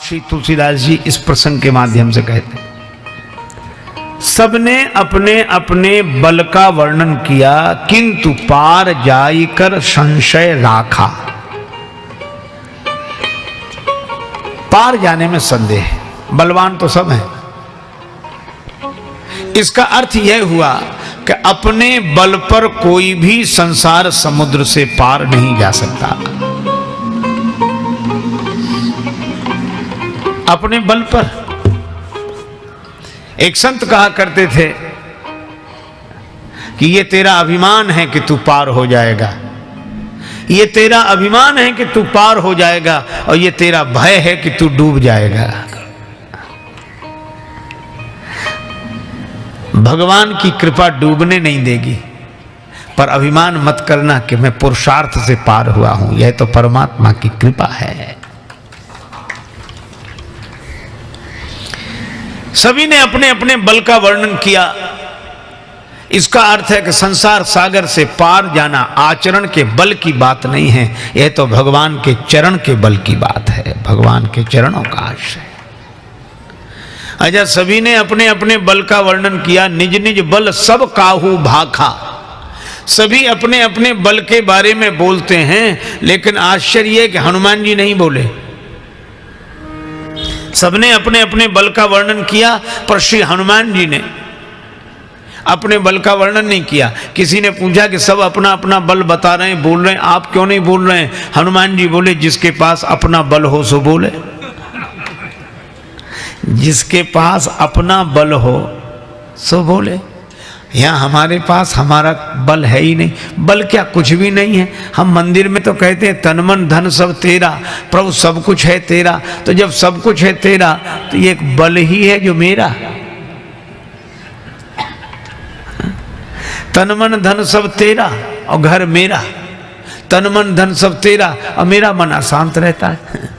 श्री तुलसीदास जी इस प्रसंग के माध्यम से कहते हैं, सबने अपने अपने बल का वर्णन किया, किंतु पार जाई कर संशय राखा। पार जाने में संदेह है, बलवान तो सब हैं। इसका अर्थ यह हुआ कि अपने बल पर कोई भी संसार समुद्र से पार नहीं जा सकता। अपने बल पर। एक संत कहा करते थे कि ये तेरा अभिमान है कि तू पार हो जाएगा, ये तेरा अभिमान है कि तू पार हो जाएगा, और ये तेरा भय है कि तू डूब जाएगा। भगवान की कृपा डूबने नहीं देगी, पर अभिमान मत करना कि मैं पुरुषार्थ से पार हुआ हूं। यह तो परमात्मा की कृपा है। सभी ने अपने अपने बल का वर्णन किया। इसका अर्थ है कि संसार सागर से पार जाना आचरण के बल की बात नहीं है, यह तो भगवान के चरण के बल की बात है, भगवान के चरणों का आश्रय। अच्छा, सभी ने अपने अपने बल का वर्णन किया। निज निज बल सब काहू भाखा। सभी अपने अपने बल के बारे में बोलते हैं, लेकिन आश्चर्य है कि हनुमान जी नहीं बोले। सबने अपने अपने बल का वर्णन किया, पर श्री हनुमान जी ने अपने बल का वर्णन नहीं किया। किसी ने पूछा कि सब अपना अपना बल बता रहे हैं, बोल रहे हैं, आप क्यों नहीं बोल रहे हैं? हनुमान जी बोले, जिसके पास अपना बल हो सो बोले। जिसके पास अपना बल हो सो बोले। यहाँ हमारे पास हमारा बल है ही नहीं। बल क्या, कुछ भी नहीं है। हम मंदिर में तो कहते हैं तन मन धन सब तेरा, प्रभु सब कुछ है तेरा। तो जब सब कुछ है तेरा, तो ये एक बल ही है जो मेरा। तन मन धन सब तेरा और घर मेरा। तन मन धन सब तेरा और मेरा मन अशांत रहता है।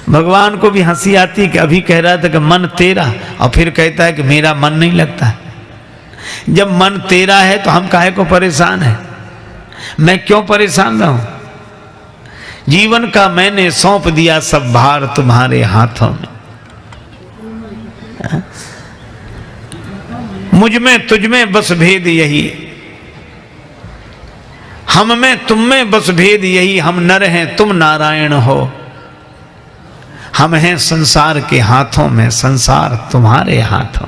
भगवान को भी हंसी आती कि अभी कह रहा था कि मन तेरा, और फिर कहता है कि मेरा मन नहीं लगता। जब मन तेरा है तो हम काहे को परेशान है? मैं क्यों परेशान रहूं? जीवन का मैंने सौंप दिया सब भार तुम्हारे हाथों में। मुझ में तुझ में बस भेद यही, हम में तुम में बस भेद यही। हम नर हैं तुम नारायण हो, हम हैं संसार के हाथों में, संसार तुम्हारे हाथों।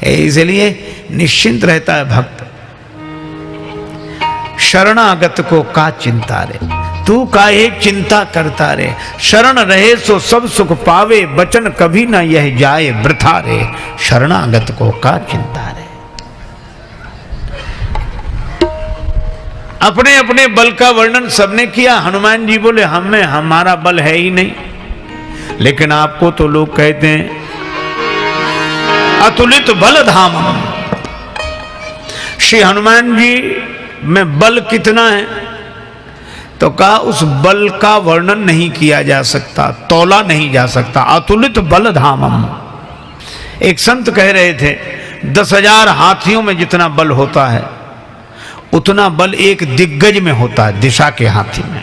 इसलिए निश्चिंत रहता है भक्त। शरणागत को का चिंता रे, तू काहे चिंता करता रे। शरण रहे सो सब सुख पावे, बचन कभी ना यह जाए वृथा रे। शरणागत को का चिंता रे। अपने अपने बल का वर्णन सबने किया। हनुमान जी बोले, हमें हमारा बल है ही नहीं। लेकिन आपको तो लोग कहते हैं अतुलित बल धाम। श्री हनुमान जी में बल कितना है? तो कहा उस बल का वर्णन नहीं किया जा सकता, तौला नहीं जा सकता। अतुलित बल धामम। एक संत कह रहे थे 10,000 हाथियों में जितना बल होता है, उतना बल एक दिग्गज में होता है, दिशा के हाथी में।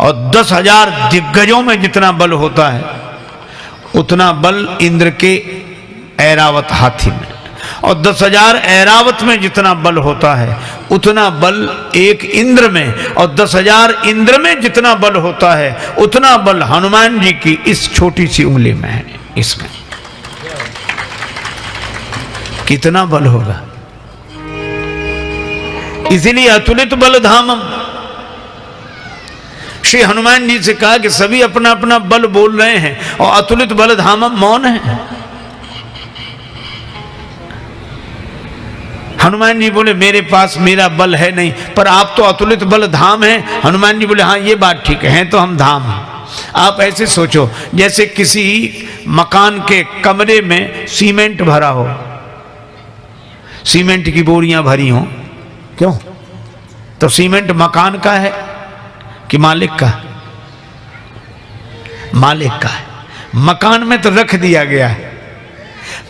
और 10,000 दिग्गजों में जितना बल होता है, उतना बल इंद्र के ऐरावत हाथी में। और 10,000 ऐरावत में जितना बल होता है, उतना बल एक इंद्र में। और 10,000 इंद्र में जितना बल होता है, उतना बल हनुमान जी की इस छोटी सी उंगली में है। इसमें कितना बल होगा? इसीलिए अतुलित बल धामम। श्री हनुमान जी से कहा कि सभी अपना अपना बल बोल रहे हैं, और अतुलित बल धामम मौन है। हनुमान जी बोले, मेरे पास मेरा बल है नहीं, पर आप तो अतुलित बल धाम हैं। हनुमान जी बोले, हाँ ये बात ठीक है, तो हम धाम हैं। आप ऐसे सोचो, जैसे किसी मकान के कमरे में सीमेंट भरा हो, सीमेंट की बोरियां भरी हो। क्यों? तो सीमेंट मकान का है कि मालिक का? मालिक का है। मकान में तो रख दिया गया है।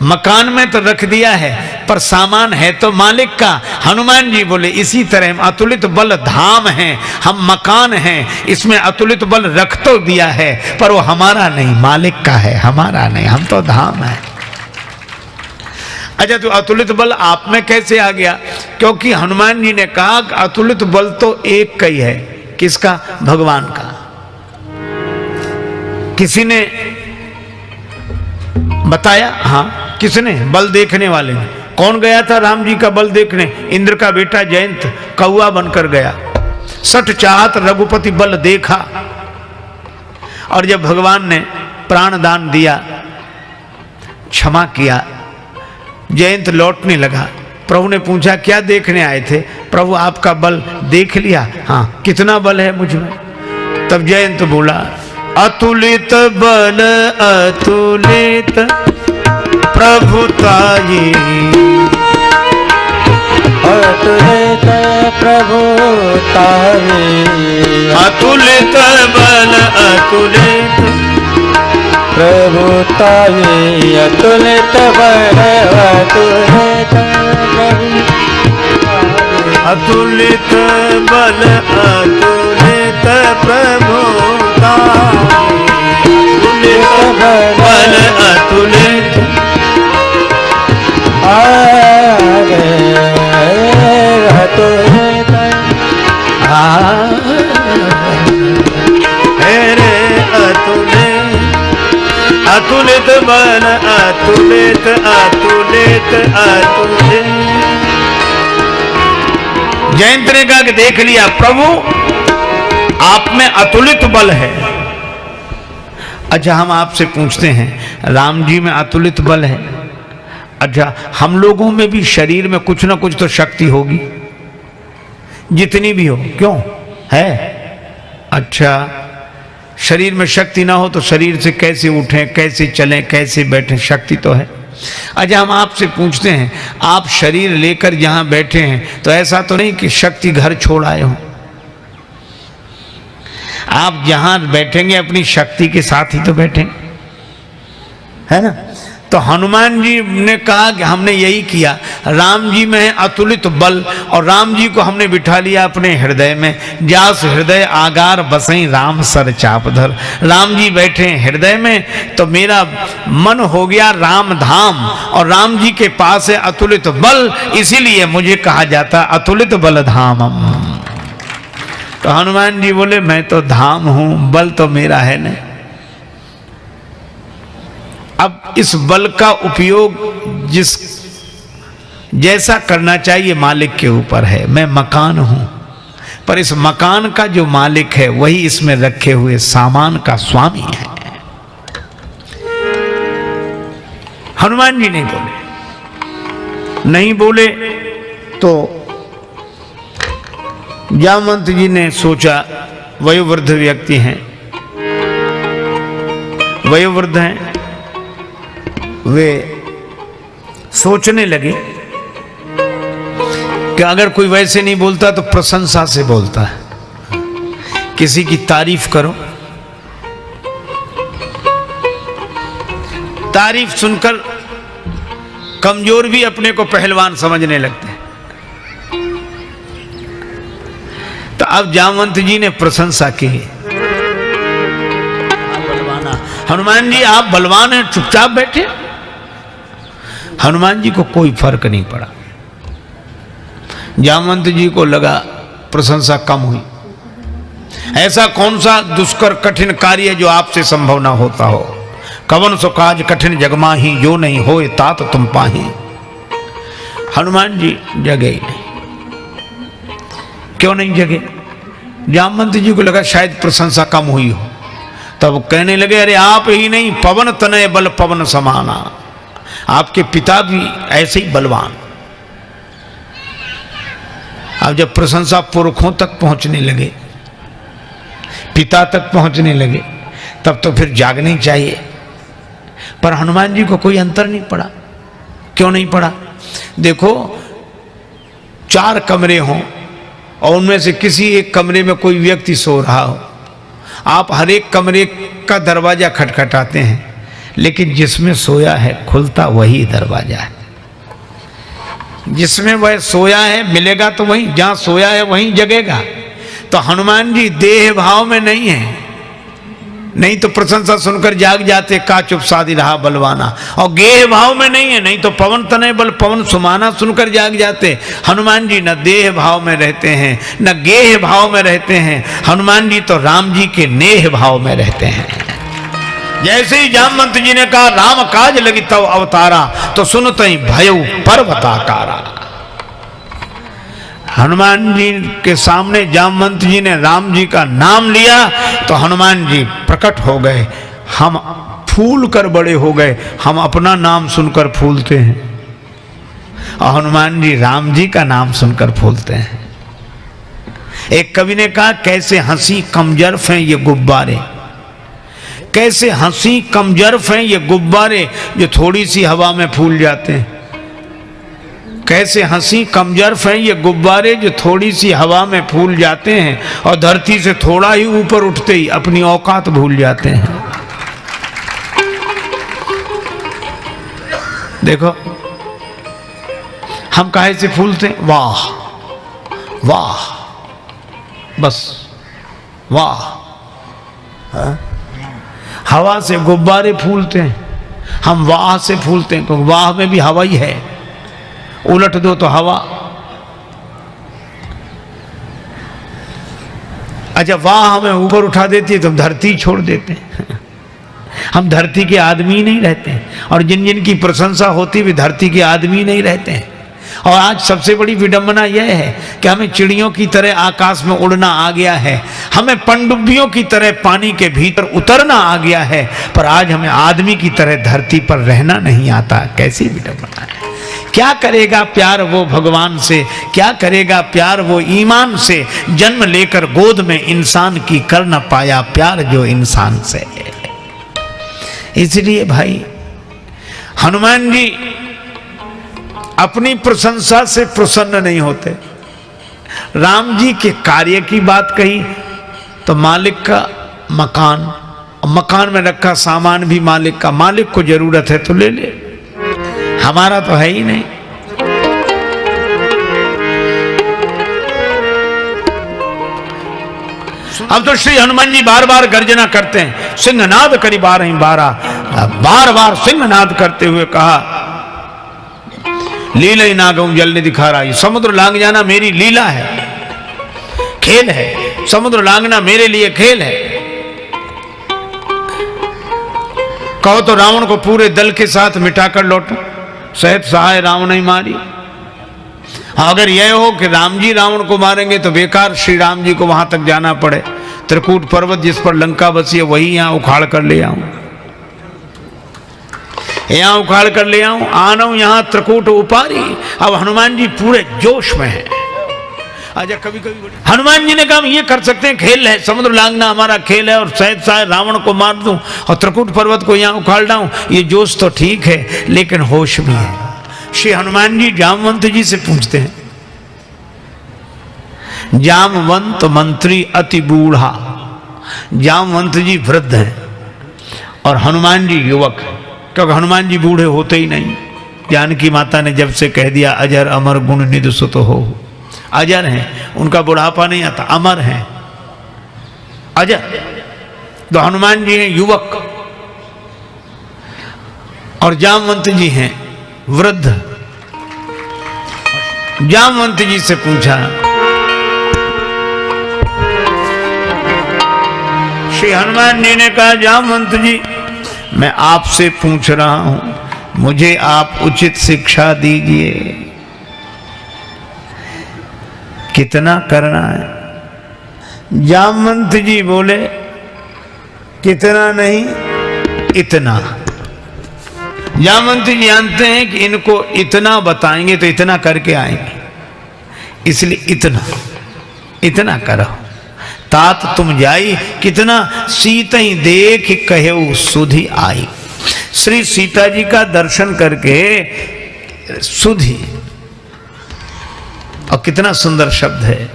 मकान में तो रख दिया है पर सामान है तो मालिक का। हनुमान जी बोले इसी तरह अतुलित बल धाम है, हम मकान हैं, इसमें अतुलित बल रख तो दिया है पर वो हमारा नहीं, मालिक का है, हमारा नहीं, हम तो धाम है। अच्छा, तो अतुलित बल आप में कैसे आ गया? क्योंकि हनुमान जी ने कहा कि अतुलित बल तो एक का ही है। किसका? भगवान का। किसी ने बताया? हाँ, किसने? बल देखने वाले ने। कौन गया था राम जी का बल देखने? इंद्र का बेटा जयंत कौआ बनकर गया। सठ चाहत रघुपति बल देखा। और जब भगवान ने प्राण दान दिया, क्षमा किया, जयंत लौटने लगा। प्रभु ने पूछा क्या देखने आए थे? प्रभु आपका बल देख लिया। हाँ, कितना बल है मुझ में? तब जयंत बोला अतुलित बल अतुलित प्रभुताई, अतुलित प्रभुताई, अतुलित बल अतुलित प्रभुताई, अतुलित बल अतुलित अतुलित बल अतुलित प्रभुताई, अतुलित बल अतुलित अतुलित अतुलित बल अतुलित अतुलित अतुलित। जयंत ने कहा कि देख लिया प्रभु, आप में अतुलित बल है। अच्छा, हम आपसे पूछते हैं राम जी में अतुलित बल है। अच्छा, हम लोगों में भी शरीर में कुछ ना कुछ तो शक्ति होगी, जितनी भी हो। क्यों है? अच्छा, शरीर में शक्ति ना हो तो शरीर से कैसे उठें, कैसे चलें, कैसे बैठें? शक्ति तो है। अच्छा, हम आपसे पूछते हैं आप शरीर लेकर जहां बैठे हैं तो ऐसा तो नहीं कि शक्ति घर छोड़ आए हो? आप जहां बैठेंगे अपनी शक्ति के साथ ही तो बैठेंगे, है ना? तो हनुमान जी ने कहा कि हमने यही किया। राम जी में है अतुलित बल और राम जी को हमने बिठा लिया अपने हृदय में। जास हृदय आगार बसई राम सर चापधर। राम जी बैठे हृदय में तो मेरा मन हो गया राम धाम और राम जी के पास है अतुलित बल, इसीलिए मुझे कहा जाता अतुलित बल धामम। तो हनुमान जी बोले मैं तो धाम हूं, बल तो मेरा है नहीं। अब इस बल का उपयोग जिस जैसा करना चाहिए मालिक के ऊपर है। मैं मकान हूं पर इस मकान का जो मालिक है वही इसमें रखे हुए सामान का स्वामी है। हनुमान जी नहीं बोले। नहीं बोले तो जामवंत जी ने सोचा, वयोवृद्ध व्यक्ति हैं, वयोवृद्ध हैं, वे सोचने लगे कि अगर कोई वैसे नहीं बोलता तो प्रशंसा से बोलता है। किसी की तारीफ करो, तारीफ सुनकर कमजोर भी अपने को पहलवान समझने लगते हैं। तो अब जामवंत जी ने प्रशंसा की, हनुमान जी आप बलवान हैं, चुपचाप बैठे। हनुमान जी को कोई फर्क नहीं पड़ा। जामवंत जी को लगा प्रशंसा कम हुई। ऐसा कौन सा दुष्कर कठिन कार्य जो आपसे संभव ना होता हो? कवन सो काज कठिन जगमाही, जो नहीं होए तात तुम पाही। हनुमान जी जगे ही नहीं। क्यों नहीं जगे? जामवंत जी को लगा शायद प्रशंसा कम हुई हो। तब कहने लगे अरे आप ही नहीं, पवन तनय बल पवन समाना। आपके पिता भी ऐसे ही बलवान। अब जब प्रशंसा पुरखों तक पहुंचने लगे, पिता तक पहुंचने लगे, तब तो फिर जागनी चाहिए। पर हनुमान जी को कोई अंतर नहीं पड़ा। क्यों नहीं पड़ा? देखो, 4 कमरे हों और उनमें से किसी एक कमरे में कोई व्यक्ति सो रहा हो, आप हर एक कमरे का दरवाजा खटखटाते हैं, लेकिन जिसमें सोया है खुलता वही दरवाजा है। जिसमें वह सोया है मिलेगा तो वहीं, जहां सोया है वहीं जगेगा। तो हनुमान जी देह भाव में नहीं है, नहीं तो प्रशंसा सुनकर जाग जाते, का चुप साधी रहा बलवाना। और गेह भाव में नहीं है, नहीं तो पवन तनय बल पवन सुमाना सुनकर जाग जाते। हनुमान जी न देह भाव में रहते हैं न गेह भाव में रहते हैं। हनुमान जी तो राम जी के नेह भाव में रहते हैं। जैसे ही जामवंत जी ने कहा राम काज लगी तव अवतारा, तो सुनते ही भयउ पर्वताकारा। हनुमान जी के सामने जामवंत जी ने राम जी का नाम लिया तो हनुमान जी प्रकट हो गए। हम फूल कर बड़े हो गए, हम अपना नाम सुनकर फूलते हैं और हनुमान जी राम जी का नाम सुनकर फूलते हैं। एक कवि ने कहा कैसे हंसी कमजरफ हैं ये गुब्बारे, कैसे हंसी कमजरफ हैं ये गुब्बारे जो थोड़ी सी हवा में फूल जाते हैं। कैसे हंसी कमजरफ हैं ये गुब्बारे जो थोड़ी सी हवा में फूल जाते हैं और धरती से थोड़ा ही ऊपर उठते ही अपनी औकात भूल जाते हैं। देखो हम काहे से फूलते हैं? वाह वाह, बस वाह। हवा से गुब्बारे फूलते हैं, हम वाह से फूलते हैं क्योंकि वाह में भी हवा ही है। उलट दो तो हवा। अच्छा वाह हमें ऊपर उठा देती है तो हम धरती छोड़ देते हैं। हम धरती के आदमी नहीं रहते हैं, और जिन जिन की प्रशंसा होती भी धरती के आदमी नहीं रहते हैं। और आज सबसे बड़ी विडंबना यह है कि हमें चिड़ियों की तरह आकाश में उड़ना आ गया है, हमें पनडुब्बियों की तरह पानी के भीतर उतरना आ गया है, पर आज हमें आदमी की तरह धरती पर रहना नहीं आता। कैसी विडंबना है। क्या करेगा प्यार वो भगवान से, क्या करेगा प्यार वो ईमान से, जन्म लेकर गोद में इंसान की कर न पाया प्यार जो इंसान से। इसलिए भाई हनुमान जी अपनी प्रशंसा से प्रसन्न नहीं होते। राम जी के कार्य की बात कही तो मालिक का मकान, मकान में रखा सामान भी मालिक का, मालिक को जरूरत है तो ले ले, हमारा तो है ही नहीं। अब तो श्री हनुमान जी बार बार गर्जना करते हैं, सिंहनाद करी 12 बार बार सिंहनाद करते हुए कहा लीला ही नागम जल ने दिखा रहा है। समुद्र लांग जाना मेरी लीला है, खेल है। समुद्र लांगना मेरे लिए खेल है। कहो तो रावण को पूरे दल के साथ मिटाकर लौटो, सहत सहाय रावण ही मारी। अगर यह हो कि राम जी रावण को मारेंगे तो बेकार श्री राम जी को वहां तक जाना पड़े। त्रिकूट पर्वत जिस पर लंका बसी है वही यहां उखाड़ कर ले आऊं, यहां उखाड़ कर ले आऊं, आना यहां त्रिकूट उपारी। अब हनुमान जी पूरे जोश में है। अच्छा कभी कभी हनुमान जी ने कहा ये कर सकते हैं, खेल है, समुद्र लांघना हमारा खेल है, और शायद शायद रावण को मार दूं और त्रिकूट पर्वत को यहां उखाड़ डाऊं, ये जोश तो ठीक है लेकिन होश भी है। श्री हनुमान जी जामवंत जी से पूछते हैं, जामवंत मंत्री अति बूढ़ा, जामवंत जी वृद्ध हैं और हनुमान जी युवक हैं, क्योंकि हनुमान जी बूढ़े होते ही नहीं। जानकी माता ने जब से कह दिया अजर अमर गुण निधि सुत हो, अजर हैं, उनका बुढ़ापा नहीं आता, अमर हैं, अजर। तो हनुमान जी हैं युवक और जामवंत जी हैं वृद्ध। जामवंत जी से पूछा, श्री हनुमान जी ने कहा जामवंत जी मैं आपसे पूछ रहा हूं, मुझे आप उचित शिक्षा दीजिए, कितना करना है। जामवंत जी बोले कितना नहीं इतना। जामवंत जी जानते हैं कि इनको इतना बताएंगे तो इतना करके आएंगे, इसलिए इतना इतना करो। तात तुम जाई कितना सीता ही देख कहे सुधि आई। श्री सीता जी का दर्शन करके सुधि, और कितना सुंदर शब्द है,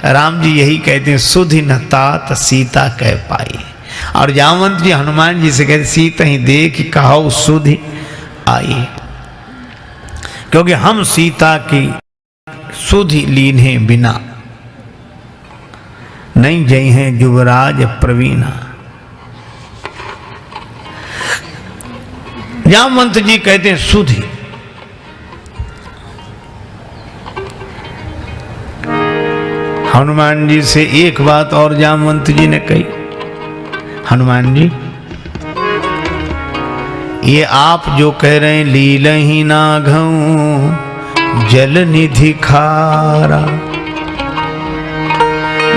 राम जी यही कहते हैं सुधि न तात सीता कह पाई। और जामवंत जी हनुमान जी से कहते सीता ही देख कहो सुधि आई, क्योंकि हम सीता की सुधि लीने बिना नहीं जई हैं युवराज प्रवीणा। जामवंत जी कहते हैं सुधि, हनुमान जी से एक बात और जामवंत जी ने कही, हनुमान जी ये आप जो कह रहे हैं लीलहि नाघऊं जल निधि खारा,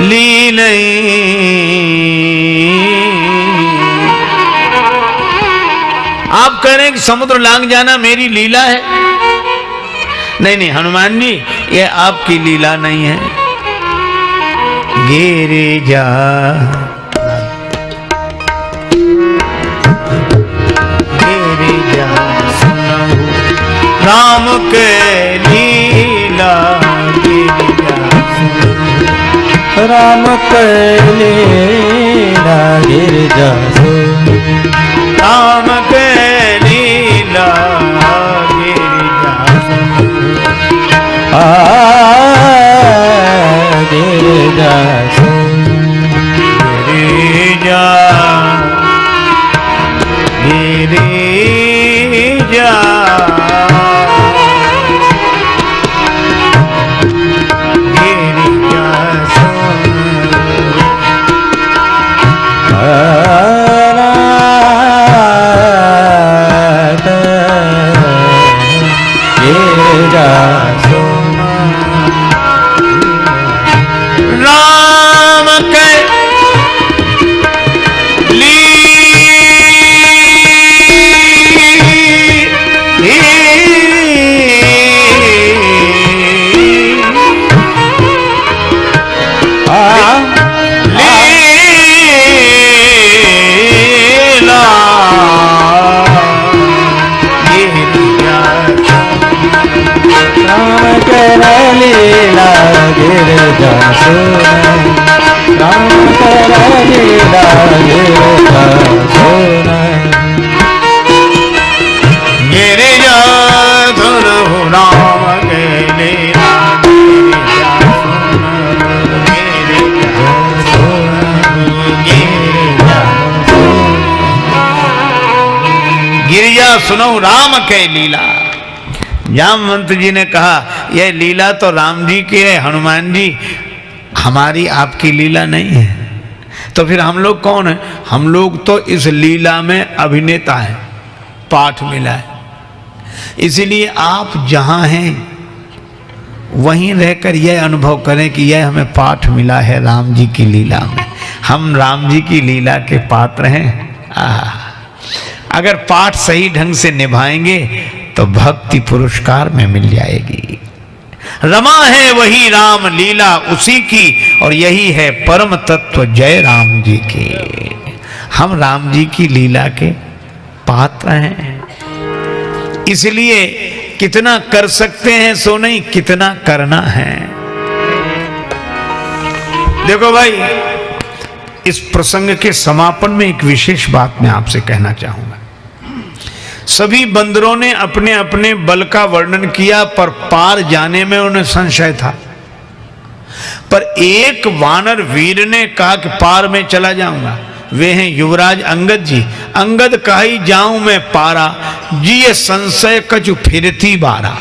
लीलहि आप कह रहे हैं कि समुद्र लांग जाना मेरी लीला है। नहीं नहीं हनुमान जी ये आपकी लीला नहीं है। गिरि जा गिरि जा सुनहु राम के लीला, गिरि जा राम के लीला गिरजा राम के लीला गिरिजा गिरजा गिरिजा गिरिजा गिरिजा राम के लीला गिरजा राम कर लीला गिरजा गिरिजा सुनहु राम के लीला गिरिजा सुनहु राम के लीला। जामवंत जी ने कहा यह लीला तो राम जी की है हनुमान जी, हमारी आपकी लीला नहीं है। तो फिर हम लोग कौन है? हम लोग तो इस लीला में अभिनेता हैं, पाठ मिला है। इसीलिए आप जहां हैं वहीं रहकर यह अनुभव करें कि यह हमें पाठ मिला है राम जी की लीला में, हम राम जी की लीला के पात्र हैं। अगर पाठ सही ढंग से निभाएंगे तो भक्ति पुरस्कार में मिल जाएगी। रमा है वही राम लीला उसी की, और यही है परम तत्व जय राम जी के। हम राम जी की लीला के पात्र हैं, इसलिए कितना कर सकते हैं सो नहीं, कितना करना है। देखो भाई, इस प्रसंग के समापन में एक विशेष बात मैं आपसे कहना चाहूंगा। सभी बंदरों ने अपने अपने बल का वर्णन किया, पर पार जाने में उन्हें संशय था। पर एक वानर वीर ने कहा कि पार में चला जाऊंगा। वे हैं युवराज अंगद जी। अंगद कही जाऊं मैं पारा, जी ये संशय कछु फिरती बारा।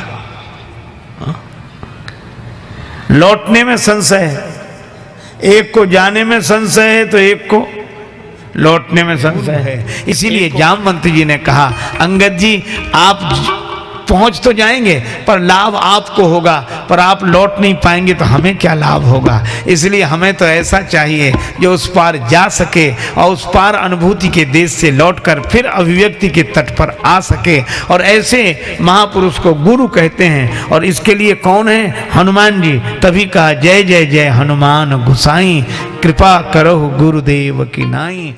लौटने में संशय है, एक को जाने में संशय है तो एक को लौटने में संशय है। इसीलिए जामवंत जी ने कहा अंगद जी आप पहुंच तो जाएंगे पर लाभ आपको होगा, पर आप लौट नहीं पाएंगे तो हमें क्या लाभ होगा। इसलिए हमें तो ऐसा चाहिए जो उस पार जा सके और उस पार अनुभूति के देश से लौटकर फिर अभिव्यक्ति के तट पर आ सके। और ऐसे महापुरुष को गुरु कहते हैं, और इसके लिए कौन है? हनुमान जी। तभी कहा जय जय जय हनुमान गुसाई, कृपा करो गुरुदेव की नाई।